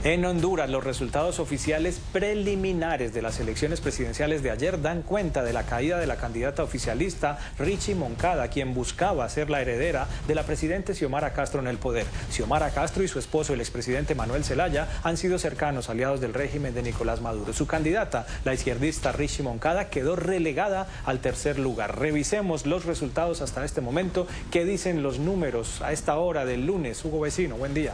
En Honduras, los resultados oficiales preliminares de las elecciones presidenciales de ayer dan cuenta de la caída de la candidata oficialista Richie Moncada, quien buscaba ser la heredera de la presidenta Xiomara Castro en el poder. Xiomara Castro y su esposo, el expresidente Manuel Zelaya, han sido cercanos aliados del régimen de Nicolás Maduro. Su candidata, la izquierdista Richie Moncada, quedó relegada al tercer lugar. Revisemos los resultados hasta este momento. ¿Qué dicen los números a esta hora del lunes? Hugo Vecino, buen día.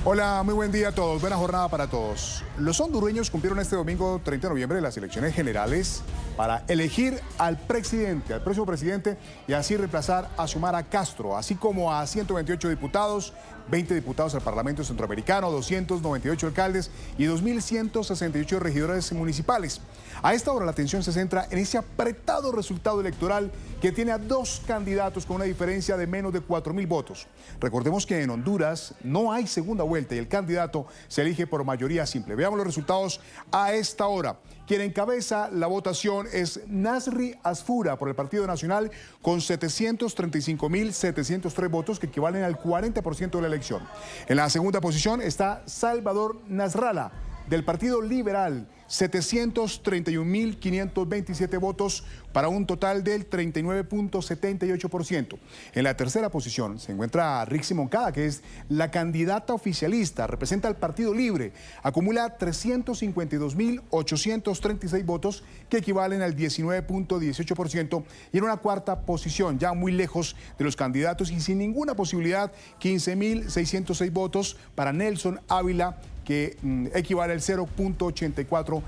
Hola, muy buen día a todos, buena jornada para todos. Los hondureños cumplieron este domingo 30 de noviembre las elecciones generales para elegir al presidente, al próximo presidente, y así reemplazar a Xiomara Castro, así como a 128 diputados, 20 diputados al Parlamento Centroamericano, 298 alcaldes y 2.168 regidores municipales. A esta hora la atención se centra en ese apretado resultado electoral que tiene a dos candidatos con una diferencia de menos de 4.000 votos. Recordemos que en Honduras no hay segunda vuelta y el candidato se elige por mayoría simple. Veamos los resultados a esta hora. Quien encabeza la votación es Nasri Asfura por el Partido Nacional con 735.703 votos que equivalen al 40% de la elección. En la segunda posición está Salvador Nasralla del Partido Liberal, 731.527 votos para un total del 39.78%. En la tercera posición se encuentra Richie Moncada, que es la candidata oficialista, representa al Partido Libre, acumula 352.836 votos que equivalen al 19.18%, y en una cuarta posición, ya muy lejos de los candidatos y sin ninguna posibilidad, 15.606 votos para Nelson Ávila, que equivale al 0.84%.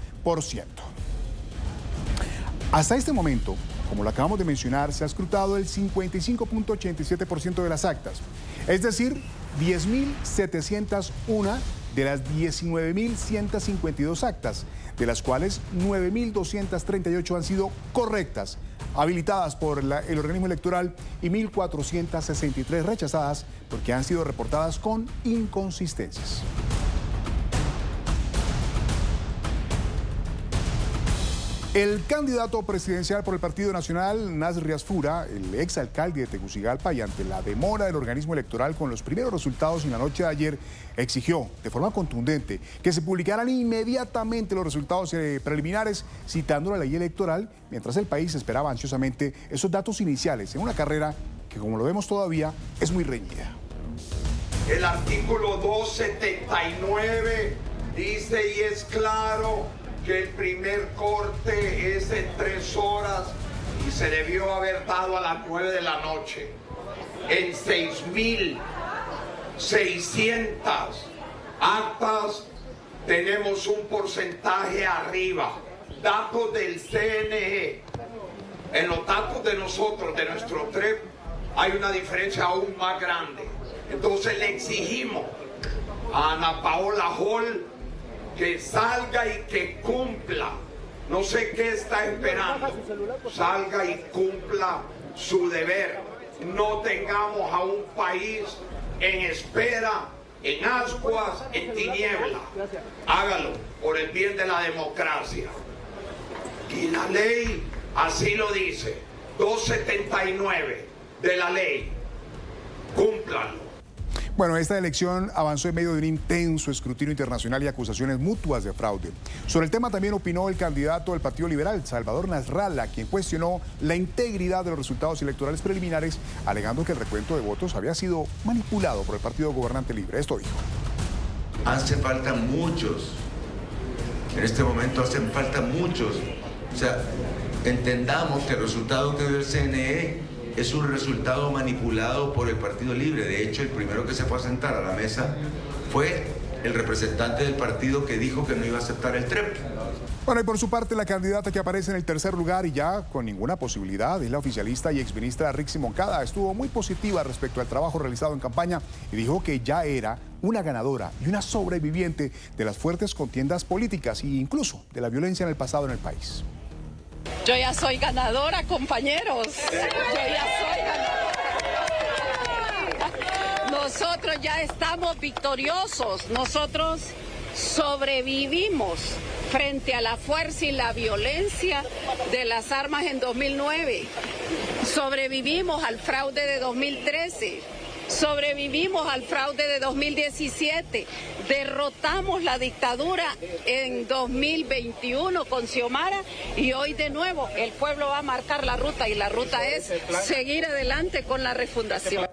Hasta este momento, como lo acabamos de mencionar, se ha escrutado el 55.87% de las actas, es decir, 10.701 de las 19.152 actas, de las cuales 9.238 han sido correctas, habilitadas por el organismo electoral, y 1.463 rechazadas porque han sido reportadas con inconsistencias. El candidato presidencial por el Partido Nacional, Nasri Asfura, el exalcalde de Tegucigalpa, y ante la demora del organismo electoral con los primeros resultados en la noche de ayer, exigió de forma contundente que se publicaran inmediatamente los resultados preliminares, citando la ley electoral, mientras el país esperaba ansiosamente esos datos iniciales en una carrera que, como lo vemos todavía, es muy reñida. El artículo 279 dice y es claro que el primer corte es en 3 horas y se debió haber dado a las 9 de la noche. En 6.600 actas tenemos un porcentaje arriba. Datos del CNE. En los datos de nosotros, de nuestro TREP, hay una diferencia aún más grande. Entonces le exigimos a Ana Paola Hall que salga y que cumpla. No sé qué está esperando. Salga y cumpla su deber. No tengamos a un país en espera, en ascuas, en tiniebla. Hágalo por el bien de la democracia. Y la ley así lo dice. 279 de la ley. Cúmplanlo. Bueno, esta elección avanzó en medio de un intenso escrutinio internacional y acusaciones mutuas de fraude. Sobre el tema también opinó el candidato del Partido Liberal, Salvador Nasralla, quien cuestionó la integridad de los resultados electorales preliminares, alegando que el recuento de votos había sido manipulado por el Partido Gobernante Libre. Esto dijo. Hace falta muchos. En este momento hacen falta muchos. O sea, entendamos que el resultado que dio el CNE es un resultado manipulado por el Partido Libre. De hecho, el primero que se fue a sentar a la mesa fue el representante del partido que dijo que no iba a aceptar el TREP. Bueno, y por su parte, la candidata que aparece en el tercer lugar y ya con ninguna posibilidad es la oficialista y exministra Richie Moncada. Estuvo muy positiva respecto al trabajo realizado en campaña y dijo que ya era una ganadora y una sobreviviente de las fuertes contiendas políticas e incluso de la violencia en el pasado en el país. Yo ya soy ganadora, compañeros. Yo ya soy ganadora. Nosotros ya estamos victoriosos. Nosotros sobrevivimos frente a la fuerza y la violencia de las armas en 2009. Sobrevivimos al fraude de 2013. sobrevivimos al fraude de 2017, derrotamos la dictadura en 2021 con Xiomara y hoy de nuevo el pueblo va a marcar la ruta y la ruta es seguir adelante con la refundación.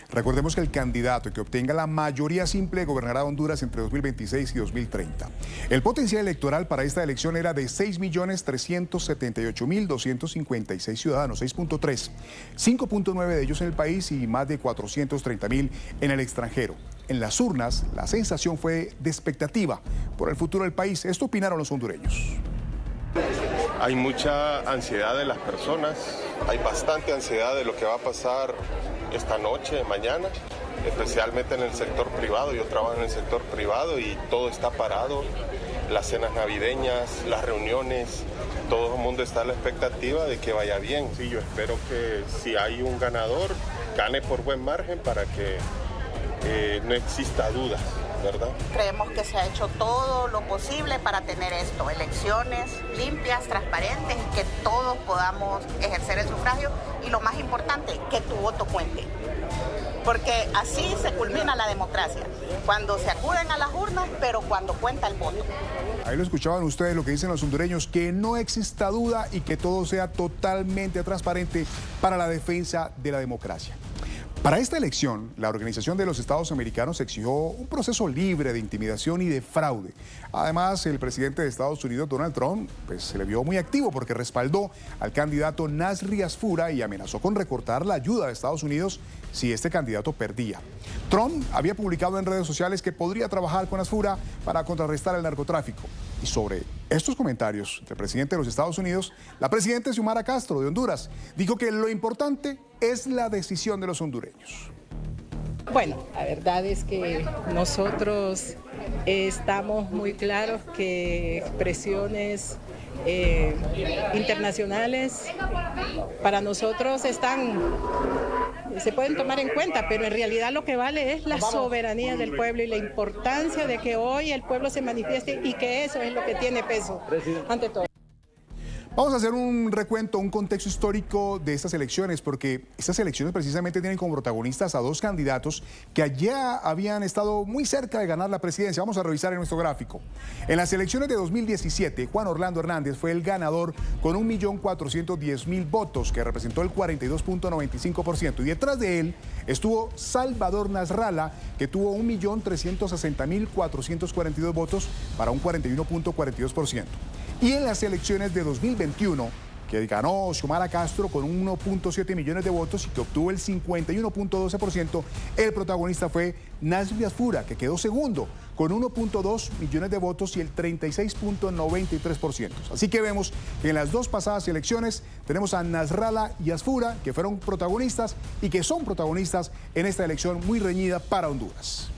Recordemos que el candidato que obtenga la mayoría simple gobernará Honduras entre 2026 y 2030. El potencial electoral para esta elección era de 6.378.256 ciudadanos, 6.3, 5.9 de ellos en el país y más de 430.000 en el extranjero. En las urnas, la sensación fue de expectativa por el futuro del país. Esto opinaron los hondureños. Hay mucha ansiedad de las personas, hay bastante ansiedad de lo que va a pasar esta noche, mañana, especialmente en el sector privado. Yo trabajo en el sector privado y todo está parado, las cenas navideñas, las reuniones, todo el mundo está a la expectativa de que vaya bien. Sí, yo espero que si hay un ganador, gane por buen margen para que no exista dudas, ¿verdad? Creemos que se ha hecho todo lo posible para tener esto, elecciones limpias, transparentes y que todos podamos ejercer el sufragio y lo más importante, que tu voto cuente. Porque así se culmina la democracia, cuando se acuden a las urnas, pero cuando cuenta el voto. Ahí lo escuchaban ustedes, lo que dicen los hondureños, que no exista duda y que todo sea totalmente transparente para la defensa de la democracia. Para esta elección, la Organización de los Estados Americanos exigió un proceso libre de intimidación y de fraude. Además, el presidente de Estados Unidos, Donald Trump, se le vio muy activo porque respaldó al candidato Nasri Asfura y amenazó con recortar la ayuda de Estados Unidos si este candidato perdía. Trump había publicado en redes sociales que podría trabajar con Asfura para contrarrestar el narcotráfico. Y sobre estos comentarios del presidente de los Estados Unidos, la presidenta Xiomara Castro de Honduras dijo que lo importante es la decisión de los hondureños. Bueno, la verdad es que nosotros estamos muy claros que expresiones internacionales para nosotros se pueden tomar en cuenta, pero en realidad lo que vale es la soberanía del pueblo y la importancia de que hoy el pueblo se manifieste y que eso es lo que tiene peso ante todo. Vamos a hacer un recuento, un contexto histórico de estas elecciones, porque estas elecciones precisamente tienen como protagonistas a dos candidatos que ya habían estado muy cerca de ganar la presidencia. Vamos a revisar en nuestro gráfico. En las elecciones de 2017, Juan Orlando Hernández fue el ganador con 1.410.000 votos, que representó el 42.95%. Y detrás de él estuvo Salvador Nasralla, que tuvo 1.360.442 votos para un 41.42%. Y en las elecciones de 2021, que ganó Xiomara Castro con 1.7 millones de votos y que obtuvo el 51.12%, el protagonista fue Nasri Asfura, que quedó segundo con 1.2 millones de votos y el 36.93%. Así que vemos que en las dos pasadas elecciones tenemos a Nasralla y Asfura, que fueron protagonistas y que son protagonistas en esta elección muy reñida para Honduras.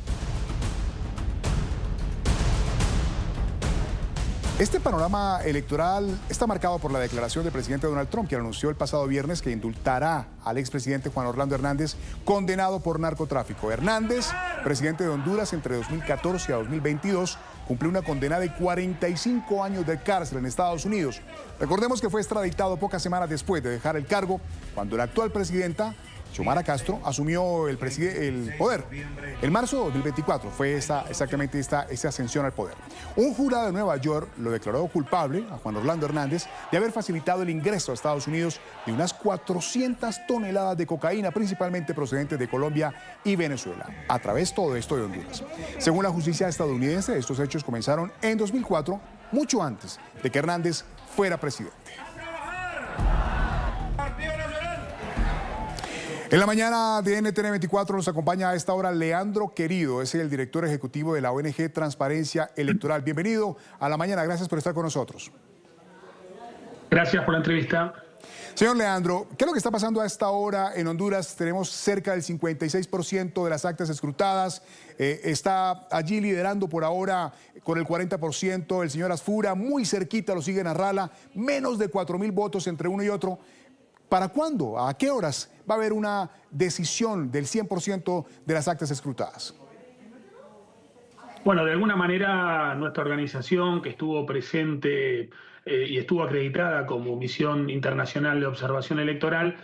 Este panorama electoral está marcado por la declaración del presidente Donald Trump, quien anunció el pasado viernes que indultará al expresidente Juan Orlando Hernández, condenado por narcotráfico. Hernández, presidente de Honduras entre 2014 a 2022, cumplió una condena de 45 años de cárcel en Estados Unidos. Recordemos que fue extraditado pocas semanas después de dejar el cargo, cuando la actual presidenta Xiomara Castro asumió el poder. En marzo de 2024 fue exactamente esta ascensión al poder. Un jurado de Nueva York lo declaró culpable a Juan Orlando Hernández de haber facilitado el ingreso a Estados Unidos de unas 400 toneladas de cocaína, principalmente procedentes de Colombia y Venezuela, a través todo esto de Honduras. Según la justicia estadounidense, estos hechos comenzaron en 2004, mucho antes de que Hernández fuera presidente. En la mañana de NTN 24 nos acompaña a esta hora Leandro Querido, es el director ejecutivo de la ONG Transparencia Electoral. Bienvenido a la mañana, gracias por estar con nosotros. Gracias por la entrevista. Señor Leandro, ¿qué es lo que está pasando a esta hora en Honduras? Tenemos cerca del 56% de las actas escrutadas. Está allí liderando por ahora con el 40% el señor Asfura, muy cerquita lo sigue Nasralla, menos de 4.000 votos entre uno y otro. ¿Para cuándo? ¿A qué horas va a haber una decisión del 100% de las actas escrutadas? Bueno, de alguna manera nuestra organización, que estuvo presente y estuvo acreditada como Misión Internacional de Observación Electoral,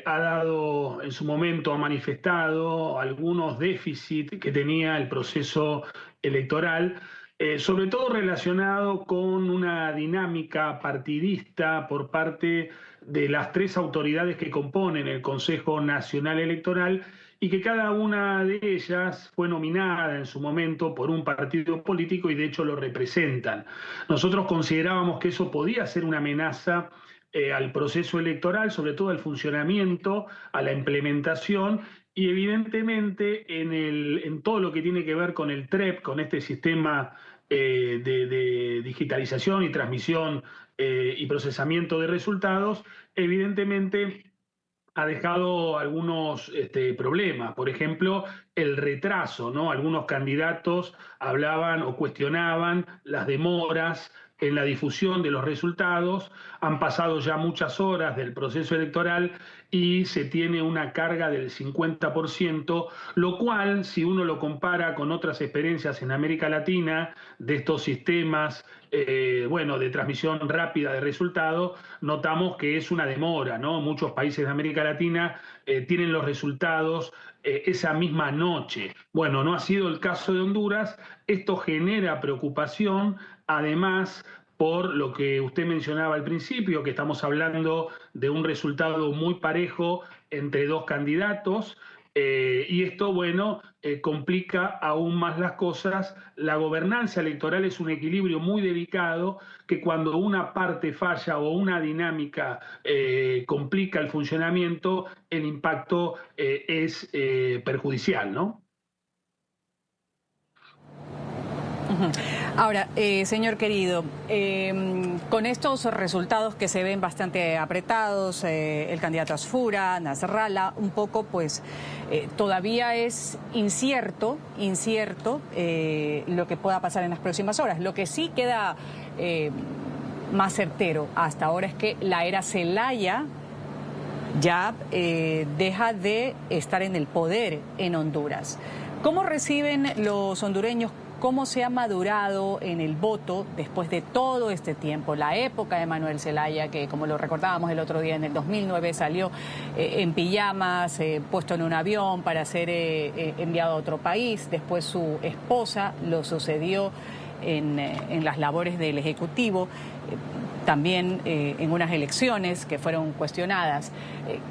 ha dado en su momento, ha manifestado algunos déficits que tenía el proceso electoral, sobre todo relacionado con una dinámica partidista por parte de las tres autoridades que componen el Consejo Nacional Electoral y que cada una de ellas fue nominada en su momento por un partido político y de hecho lo representan. Nosotros considerábamos que eso podía ser una amenaza al proceso electoral, sobre todo al funcionamiento, a la implementación y evidentemente en todo lo que tiene que ver con el TREP, con este sistema de digitalización y transmisión y procesamiento de resultados, evidentemente ha dejado algunos problemas. Por ejemplo, el retraso, ¿no? Algunos candidatos hablaban o cuestionaban las demoras en la difusión de los resultados. Han pasado ya muchas horas del proceso electoral y se tiene una carga del 50%, lo cual, si uno lo compara con otras experiencias en América Latina de estos sistemas de transmisión rápida de resultados, notamos que es una demora, ¿no? Muchos países de América Latina tienen los resultados esa misma noche. Bueno, no ha sido el caso de Honduras. Esto genera preocupación, además, por lo que usted mencionaba al principio, que estamos hablando de un resultado muy parejo entre dos candidatos, y esto, complica aún más las cosas. La gobernanza electoral es un equilibrio muy delicado que cuando una parte falla o una dinámica complica el funcionamiento, el impacto es perjudicial, ¿no? Ahora, señor querido, con estos resultados que se ven bastante apretados, el candidato Asfura, Nasrallah, un poco pues todavía es incierto lo que pueda pasar en las próximas horas. Lo que sí queda más certero hasta ahora es que la era Zelaya ya deja de estar en el poder en Honduras. ¿Cómo reciben los hondureños? ¿Cómo se ha madurado en el voto después de todo este tiempo? La época de Manuel Zelaya, que como lo recordábamos el otro día, en el 2009 salió en pijamas, puesto en un avión para ser enviado a otro país. Después su esposa lo sucedió en las labores del Ejecutivo, también en unas elecciones que fueron cuestionadas.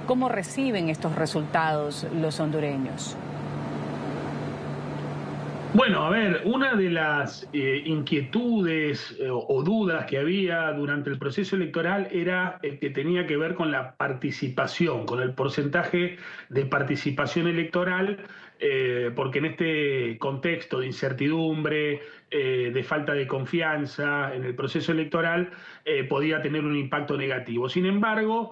¿Cómo reciben estos resultados los hondureños? Bueno, a ver, una de las inquietudes o dudas que había durante el proceso electoral era que tenía que ver con la participación, con el porcentaje de participación electoral, porque en este contexto de incertidumbre, de falta de confianza en el proceso electoral, podía tener un impacto negativo. Sin embargo,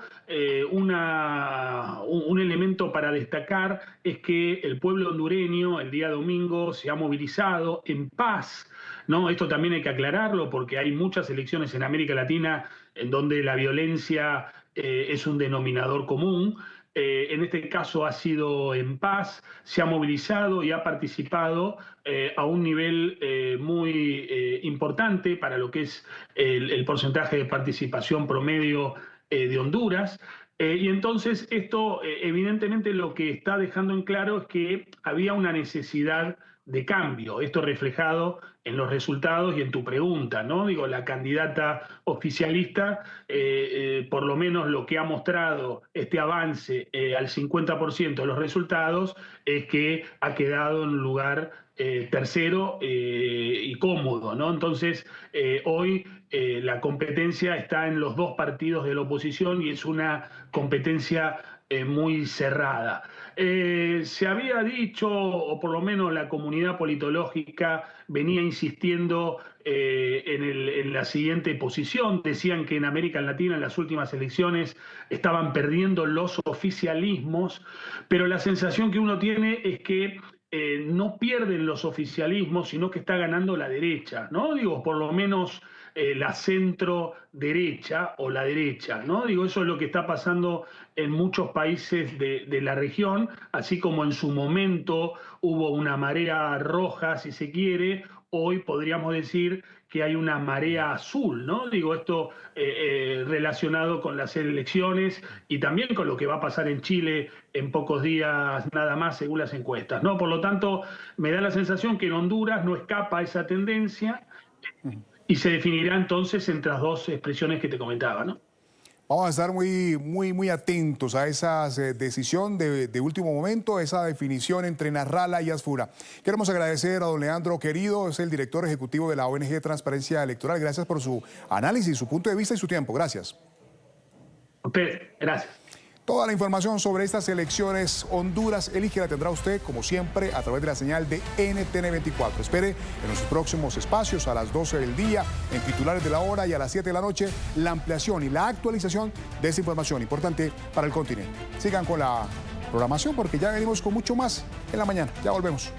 un elemento para destacar es que el pueblo hondureño el día domingo se ha movilizado en paz, ¿no? Esto también hay que aclararlo porque hay muchas elecciones en América Latina en donde la violencia es un denominador común. En este caso ha sido en paz, se ha movilizado y ha participado a un nivel muy importante para lo que es el porcentaje de participación promedio de Honduras. Y entonces esto evidentemente lo que está dejando en claro es que había una necesidad de cambio. Esto reflejado en los resultados y en tu pregunta, ¿no? Digo, la candidata oficialista, por lo menos lo que ha mostrado este avance al 50% de los resultados, es que ha quedado en un lugar tercero y cómodo, ¿no? Entonces, hoy la competencia está en los dos partidos de la oposición y es una competencia muy cerrada. Se había dicho, o por lo menos la comunidad politológica venía insistiendo en la siguiente posición. Decían que en América Latina en las últimas elecciones estaban perdiendo los oficialismos, pero la sensación que uno tiene es que no pierden los oficialismos, sino que está ganando la derecha, ¿no? Digo, por lo menos la centro derecha o la derecha, ¿no? Digo, eso es lo que está pasando en muchos países de la región, así como en su momento hubo una marea roja, si se quiere, hoy podríamos decir que hay una marea azul, ¿no? Digo, esto relacionado con las elecciones y también con lo que va a pasar en Chile en pocos días nada más, según las encuestas, ¿no? Por lo tanto, me da la sensación que en Honduras no escapa esa tendencia y se definirá entonces entre las dos expresiones que te comentaba, ¿no? Vamos a estar muy atentos a esa decisión de último momento, esa definición entre Nasrallah y Asfura. Queremos agradecer a don Leandro Querido, es el director ejecutivo de la ONG Transparencia Electoral. Gracias por su análisis, su punto de vista y su tiempo. Gracias. A usted, gracias. Toda la información sobre estas elecciones Honduras Elige la tendrá usted, como siempre, a través de la señal de NTN 24. Espere en los próximos espacios a las 12 del día, en Titulares de la Hora, y a las 7 de la noche, la ampliación y la actualización de esta información importante para el continente. Sigan con la programación porque ya venimos con mucho más en la mañana. Ya volvemos.